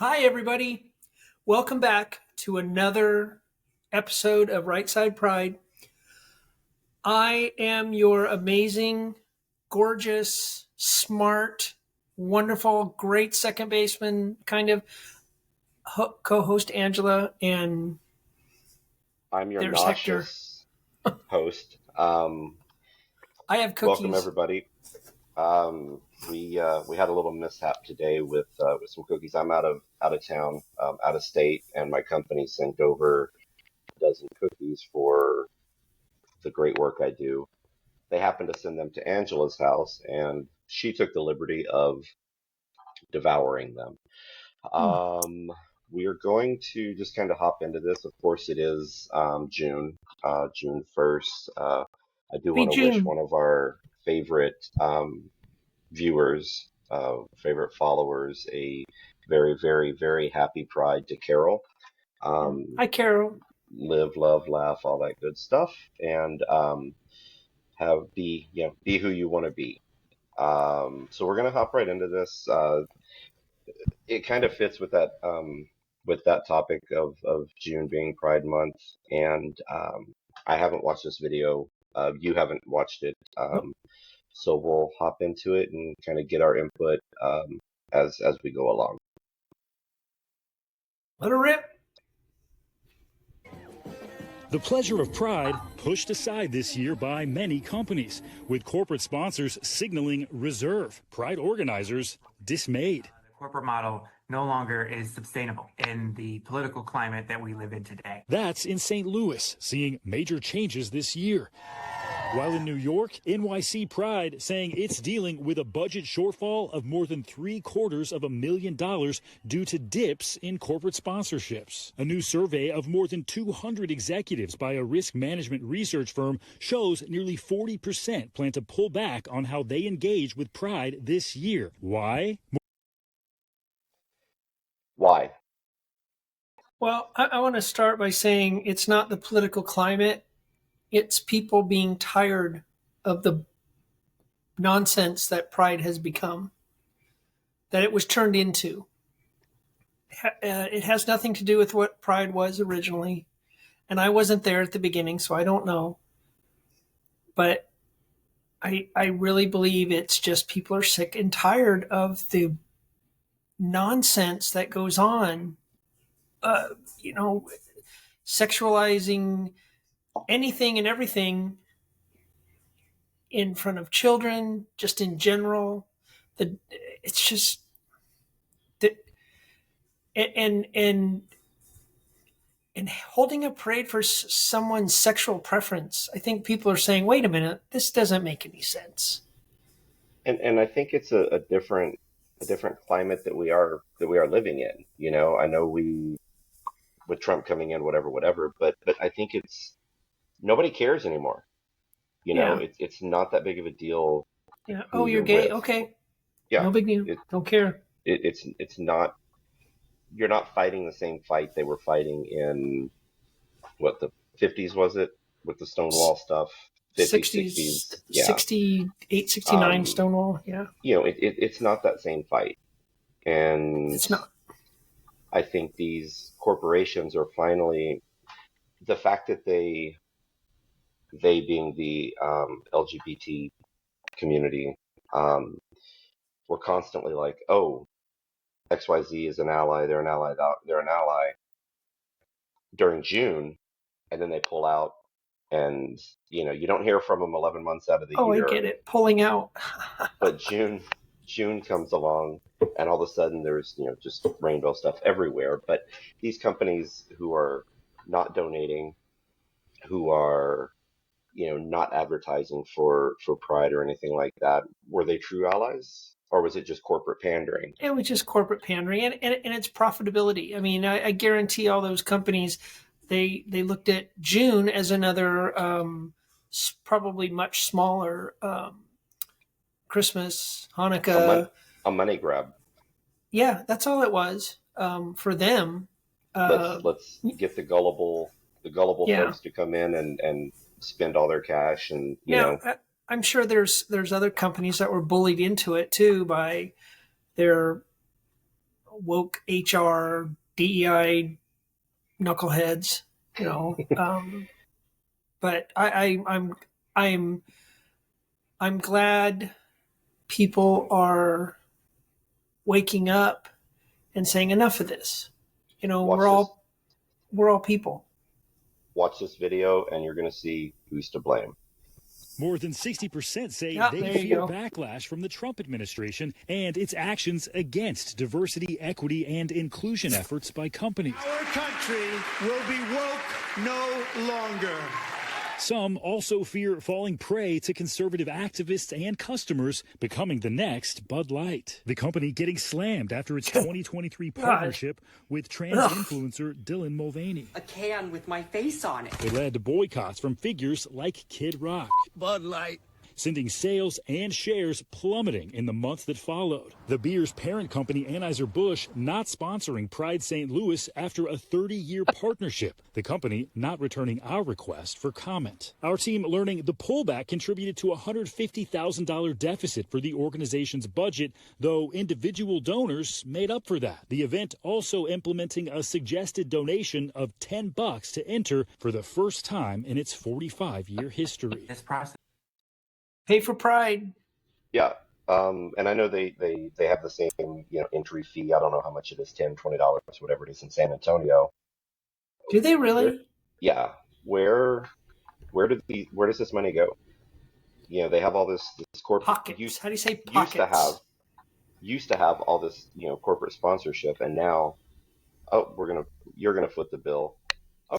Hi, everybody. Welcome back to another episode of Right Side Pride. I am your amazing, gorgeous, smart, wonderful, great second baseman kind of co host, Angela, and I'm your there's Hector. nauseous host. I have Welcome cookies. everybody. We had a little mishap today with some cookies. I'm out of town, out of state, and my company sent over a dozen cookies for the great work I do. They happened to send them to Angela's house, and she took the liberty of devouring them. Hmm. Um, we are going to just kind of hop into this. Of course, it is June 1st. I do Happy want to wish June. one of our favorite viewers, favorite followers, a very, very, very happy Pride to Carol. Um, Hi, Carol. Live, love, laugh, all that good stuff, and have be who you want to be. So we're gonna hop right into this. It kind of fits with that topic of June being Pride Month, and I haven't watched this video. You haven't watched it, Nope. so we'll hop into it and kind of get our input as we go along. Let her rip. The pleasure of pride pushed aside this year by many companies, with corporate sponsors signaling reserve. Pride organizers dismayed. The corporate model no longer is sustainable in the political climate that we live in today. That's in St. Louis, seeing major changes this year. While in New York, NYC Pride saying it's dealing with a budget shortfall of more than $750,000 due to dips in corporate sponsorships. A new survey of more than 200 executives by a risk management research firm shows nearly 40% plan to pull back on how they engage with Pride this year. Why? Why? Well, I want to start by saying it's not the political climate, it's people being tired of the nonsense that Pride has become, that it was turned into. It has nothing to do with what Pride was originally. And I wasn't there at the beginning, so I don't know. But I really believe it's just people are sick and tired of the nonsense that goes on, uh, you know, sexualizing anything and everything in front of children, just in general. The it's just the, and and holding a parade for someone's sexual preference. I think people are saying, "Wait a minute, this doesn't make any sense." And I think it's a different climate that we are living in. I know we with Trump coming in, whatever, but I think it's nobody cares anymore. Yeah, It's not that big of a deal yeah. who Oh, you're you're gay. with. Okay, Yeah, no big deal. it, Don't care. it's not. You're not fighting the same fight they were fighting in what the 50s was it with the Stonewall stuff, 50s, 60s, 60s. Yeah. 68, 69 Um, Stonewall. Yeah, it's not that same fight. And it's not. I think these corporations are finally the fact that they being the LGBT community, um, were constantly like, oh, XYZ is an ally, they're an ally during June, and then they pull out, and you don't hear from them 11 months out of the Oh, I year. get it. Pulling out. But June comes along, and all of a sudden there's just rainbow stuff everywhere. But these companies who are not donating, who are not advertising for Pride or anything like that, were they true allies, or was it just corporate pandering? It was just corporate pandering and its profitability. I mean, I guarantee all those companies, they looked at June as another probably much smaller Christmas, A mon- Hanukkah. a money grab. Yeah, that's all it was for them. Let's Uh, let's get the gullible yeah. folks to come in and spend all their cash, and Now, I'm sure there's other companies that were bullied into it too by their woke HR, DEI knuckleheads, you know. But I'm I'm glad people are waking up and saying enough of this. You know, Watch this we're all people. watch this video and you're going to see who's to blame. More than 60% say Yeah, they there you fear go. backlash from the Trump administration and its actions against diversity, equity, and inclusion efforts by companies. Our country will be woke no longer. Some also fear falling prey to conservative activists and customers, becoming the next Bud Light. The company getting slammed after its 2023 partnership with trans influencer Dylan Mulvaney. A can with my face on it. It led to boycotts from figures like Kid Rock, Bud Light. sending sales and shares plummeting in the months that followed. The beer's parent company, Anheuser-Busch, not sponsoring Pride St. Louis after a 30-year partnership. The company not returning our request for comment. Our team learning the pullback contributed to a $150,000 deficit for the organization's budget, though individual donors made up for that. The event also implementing a suggested donation of $10 to enter for the first time in its 45-year history. This process. Pay for Pride. Yeah. And I know they have the same, entry fee. I don't know how much it is, $10, $20, whatever it is in San Antonio. Do they really? Yeah. Where does this money go? They have all this corporate Pockets. How do you say pockets? Used to have all this, corporate sponsorship, and now, you're gonna foot the bill.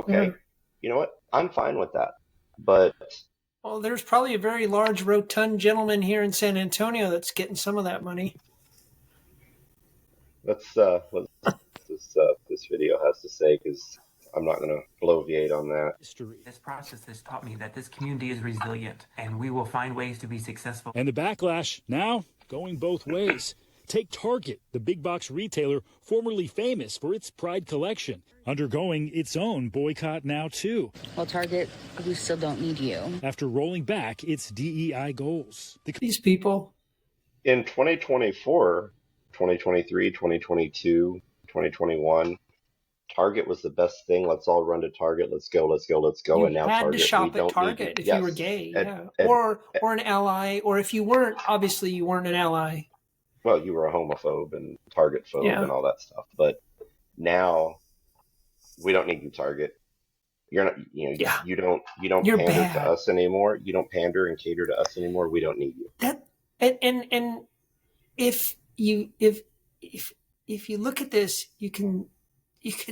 Okay. Mhm. You know what? I'm fine with that. But Well, there's probably a very large, rotund gentleman here in San Antonio that's getting some of that money. let's what this video has to say, because I'm not gonna bloviate on that. This process has taught me that this community is resilient, and we will find ways to be successful. And the backlash now going both ways. Take Target, the big box retailer formerly famous for its Pride collection, undergoing its own boycott now too. Well, Target, we still don't need you. After rolling back its DEI goals. These people. In 2024, 2023, 2022, 2021, Target was the best thing. Let's all run to Target. Let's go. You And now had Target, to shop we at don't Target need if you. you were Yes. gay, And- or an ally, or if you weren't, obviously you weren't an ally. well, you were a homophobe and Target phobe Yeah. and all that stuff. But now we don't need you, Target. You're not, Yeah. you don't You're pander bad. to us anymore. You don't pander and cater to us anymore. We don't need you. That and if you look at this, you can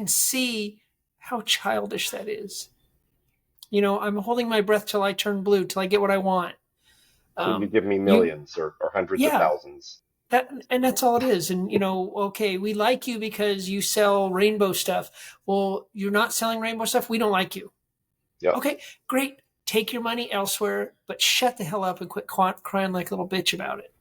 see how childish that is. I'm holding my breath till I turn blue, till I get what I want. So you give me millions or hundreds of Yeah. thousands. That's all it is. And okay, we like you because you sell rainbow stuff. Well, you're not selling rainbow stuff. We don't like you. Yeah. Okay, great. Take your money elsewhere, but shut the hell up and quit crying like a little bitch about it.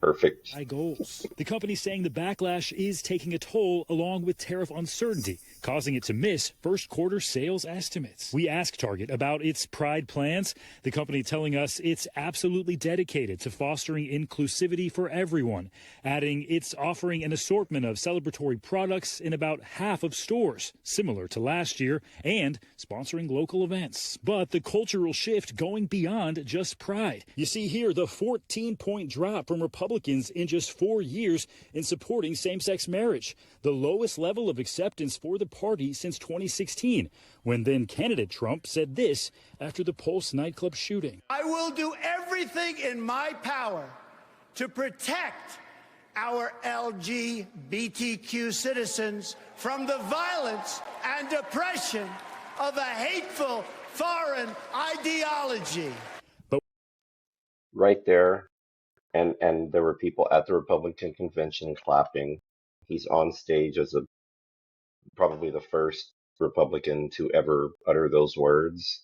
Perfect. Goals. The company saying the backlash is taking a toll along with tariff uncertainty, causing it to miss first quarter sales estimates. We asked Target about its Pride plans. The company telling us it's absolutely dedicated to fostering inclusivity for everyone, adding it's offering an assortment of celebratory products in about half of stores, similar to last year, and sponsoring local events. But the cultural shift going beyond just Pride. You see here the 14-point drop from Republicans in just 4 years in supporting same-sex marriage, the lowest level of acceptance for the party since 2016, when then candidate Trump said this after the Pulse nightclub shooting. I will do everything in my power to protect our LGBTQ citizens from the violence and oppression of a hateful foreign ideology. Right there. And there were people at the Republican convention clapping. He's on stage as probably the first Republican to ever utter those words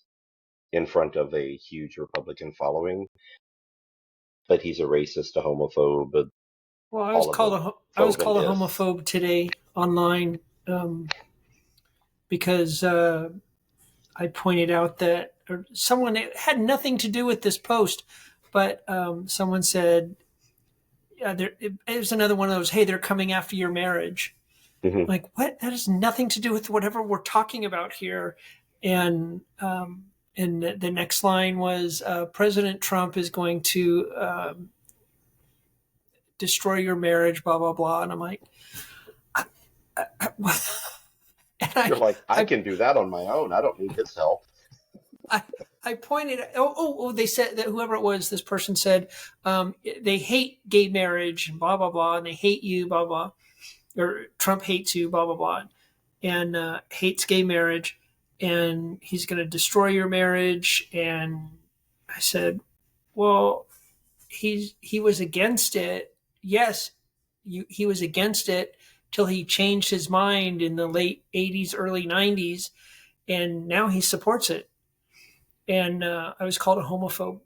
in front of a huge Republican following. But he's a racist, a homophobe. Well, I was called a is. homophobe today online because I pointed out that someone, it had nothing to do with this post, but someone said, it was another one of those, hey, they're coming after your marriage. Hmm. Like, what? That has nothing to do with whatever we're talking about here. And the next line was, President Trump is going to destroy your marriage, blah blah blah. And I'm like, what? And You're like, I I can do that on my own. I don't need his help. I, I pointed. They said that whoever it was, this person said, they hate gay marriage and blah blah blah, and they hate you, blah blah, or Trump hates you, blah blah blah, and hates gay marriage, and he's going to destroy your marriage. And I said, well, he was against it. Yes, he was against it till he changed his mind in the late '80s, early '90s, and now he supports it. And I was called a homophobe.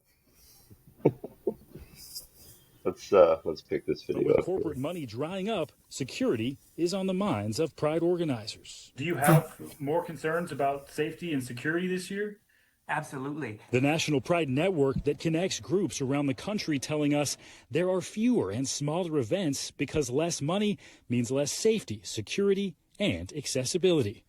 Let's pick this But video with up here. corporate money drying up, security is on the minds of Pride organizers. Do you have more concerns about safety and security this year? Absolutely. The National Pride Network that connects groups around the country telling us there are fewer and smaller events because less money means less safety, security, and accessibility.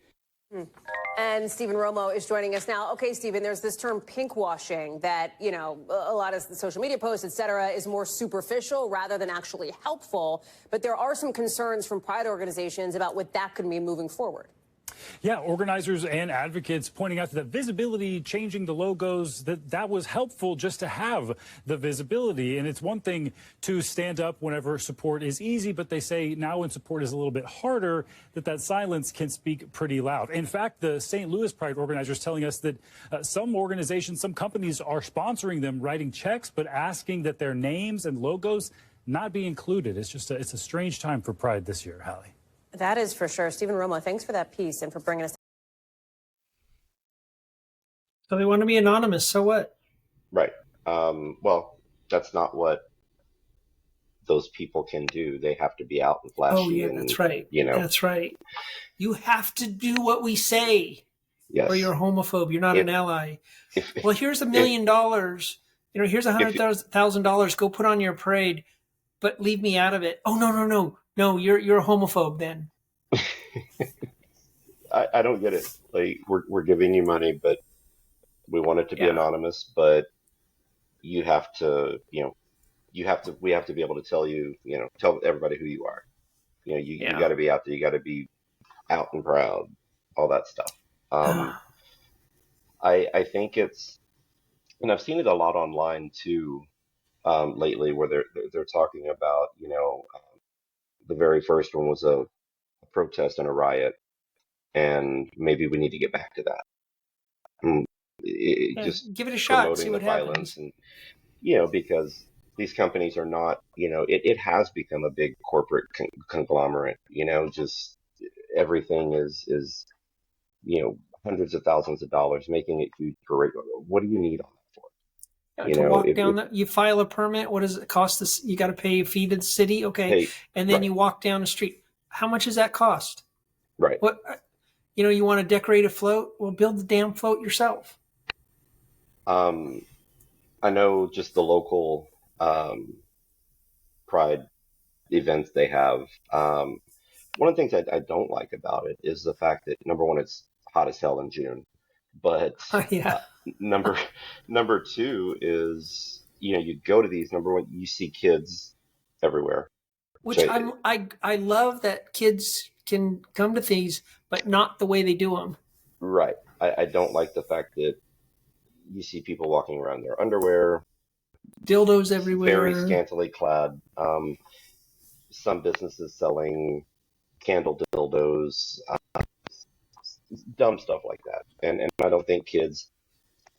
And Stephen Romo is joining us now. Okay, Stephen, there's this term pink washing that, you know, a lot of social media posts, et cetera, is more superficial rather than actually helpful. But there are some concerns from pride organizations about what that could mean moving forward. Yeah, organizers and advocates pointing out that visibility, changing the logos, that was helpful just to have the visibility. And it's one thing to stand up whenever support is easy, but they say now when support is a little bit harder, that silence can speak pretty loud. In fact, the St. Louis Pride organizers telling us that some organizations, some companies are sponsoring them, writing checks, but asking that their names and logos not be included. It's just it's a strange time for Pride this year, Hallie. That is for sure. Stephen Romo, thanks for that piece and for bringing us. So they want to be anonymous. So what? Right. Well, that's not what those people can do. They have to be out and flashy. Oh, yeah, and, that's right. You know, That's right. You have to do what we say, yes. or you're a homophobe. You're not an ally. Well, here's $1 million. You know, here's $100,000. Go put on your parade, but leave me out of it. Oh, no. You're a homophobe then. I don't get it. Like we're giving you money, but we want it to be anonymous. But you have to, we have to be able to tell you, tell everybody who you are. You got to be out there. You got to be out and proud, all that stuff. I think it's, and I've seen it a lot online too, lately, where they're talking about, the very first one was a protest and a riot, and maybe we need to get back to that. Just give it a shot, see promoting the what violence, happens. and because these companies are not, it has become a big corporate conglomerate. Just everything is hundreds of thousands of dollars, making it huge parade. What do you need all that for? To walk down you file a permit. What does it cost? This you got to pay a fee to the city, okay? And then you walk down the street. How much does that cost? Right. What you want to decorate a float? Well, build the damn float yourself. I know just the local Pride events they have. One of the things I don't like about it is the fact that, number one, it's hot as hell in June, but number two is, you go to these, number one, you see kids everywhere. Which I love that kids can come to these, but not the way they do them. Right. I don't like the fact that you see people walking around in their underwear, dildos everywhere, very scantily clad. Some businesses selling candle dildos, dumb stuff like that. And I don't think kids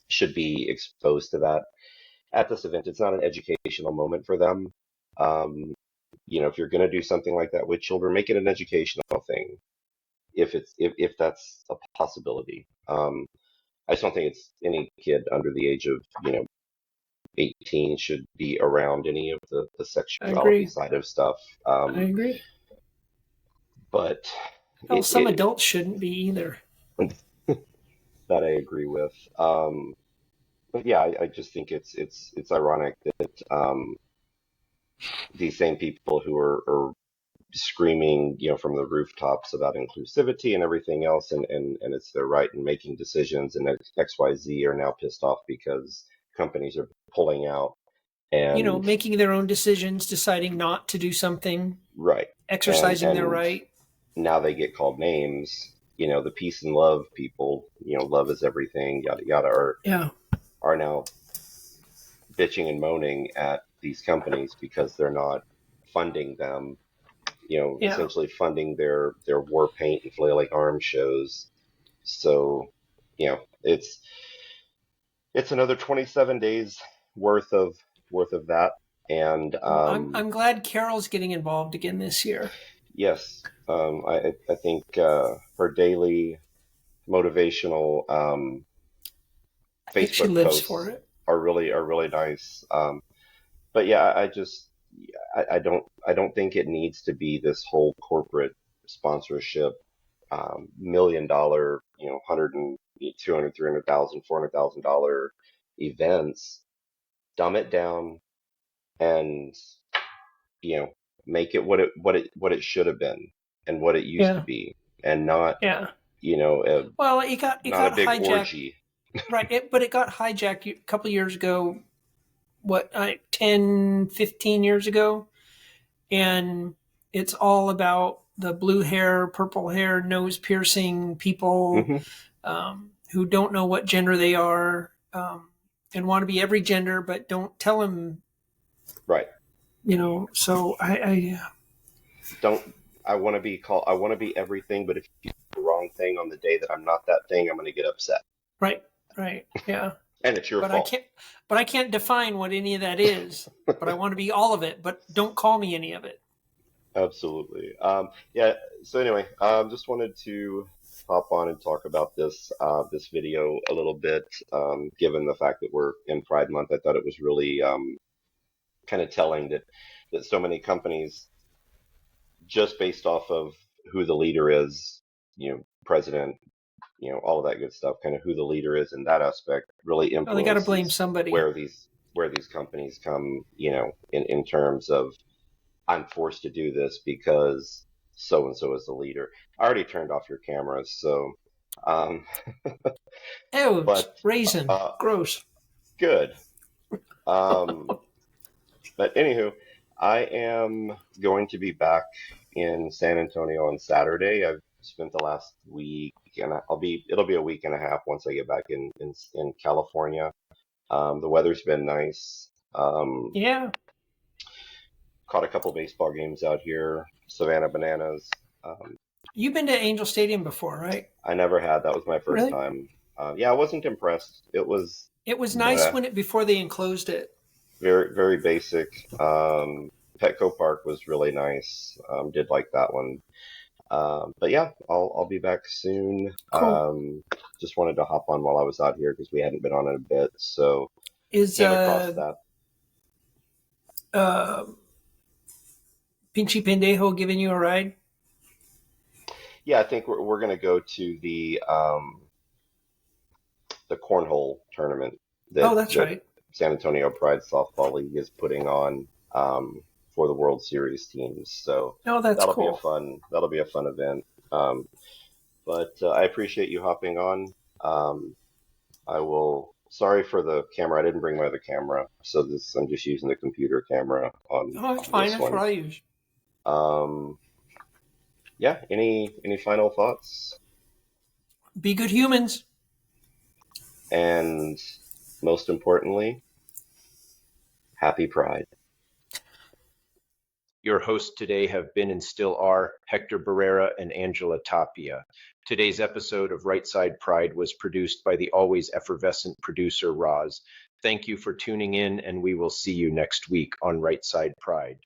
should be exposed to that at this event. It's not an educational moment for them. If you're going to do something like that with children, make it an educational thing. If that's a possibility. I just don't think it's any kid under the age of 18 should be around any of the sexuality side of stuff. I agree. But some adults shouldn't be either. That I agree with. But yeah, I just think it's ironic that these same people who are screaming, from the rooftops about inclusivity and everything else, and it's their right in making decisions, and XYZ are now pissed off because companies are pulling out and making their own decisions, deciding not to do something, right, exercising their and right. now they get called names. The peace and love people, love is everything, yada yada, Yeah. are now bitching and moaning at these companies because they're not funding them, Yeah. essentially funding their war paint and flailing arm shows. So, it's another 27 days worth of that. And Well, I'm glad Carol's getting involved again this year. yes, I think her daily motivational I think she Facebook lives for posts it. are really nice. But yeah, I don't think it needs to be this whole corporate sponsorship, $1 million, 100 and 200, 300,000, $400,000 events. Dumb it down and you know make it what it should have been and what it used to Yeah. be, and not Yeah. you know a, Well, it got not a big hijacked, orgy. right? But it got hijacked a couple years ago. What, 10, 15 years ago, and it's all about the blue hair, purple hair, nose piercing people Hmm. who don't know what gender they are, and want to be every gender, but don't tell them. Right. So Don't I want to be called? I want to be everything, but if you do the wrong thing on the day that I'm not that thing, I'm going to get upset, right, yeah. and it's your But I fault. can't. But I can't define what any of that is. But I want to be all of it. But don't call me any of it. Absolutely. Yeah. So anyway, just wanted to hop on and talk about this video a little bit. Given the fact that we're in Pride Month, I thought it was really kind of telling that so many companies, just based off of who the leader is, president, all of that good stuff, kind of who the leader is in that aspect, really Well, they got to blame influences somebody. where these companies come, in terms of, I'm forced to do this because so and so is the leader. I already turned off your cameras, so um, Ouch! but Raisin. uh, Gross. good. Um, but anywho, I am going to be back in San Antonio on Saturday. I've spent the last week, and it'll be a week and a half once I get back in California. The weather's been nice. Yeah. Caught a couple baseball games out here, Savannah Bananas. You've been to Angel Stadium before, right? I never had. That was my first Really? time. Yeah, I wasn't impressed. It was It was nice bleh, before they enclosed it. very, very basic. Petco Park was really nice. Did like that one. But yeah, I'll be back soon. Cool. Just wanted to hop on while I was out here because we hadn't been on in a bit. So Is came across that. Pinchy Pendejo giving you a ride? Yeah, I think we're gonna go to the cornhole tournament Oh, that that's that right. San Antonio Pride Softball League is putting on, for the World Series teams. So Oh, that's cool. that'll be a fun event. But I appreciate you hopping on. I will. Sorry for the camera. I didn't bring my other camera, so I'm just using the computer camera on Oh, that's fine. this That's what one. I use. Yeah. Any final thoughts? Be good humans. And most importantly, happy Pride. Your hosts today have been and still are Hector Barrera and Angela Tapia. Today's episode of Right Side Pride was produced by the always effervescent producer Roz. Thank you for tuning in, and we will see you next week on Right Side Pride.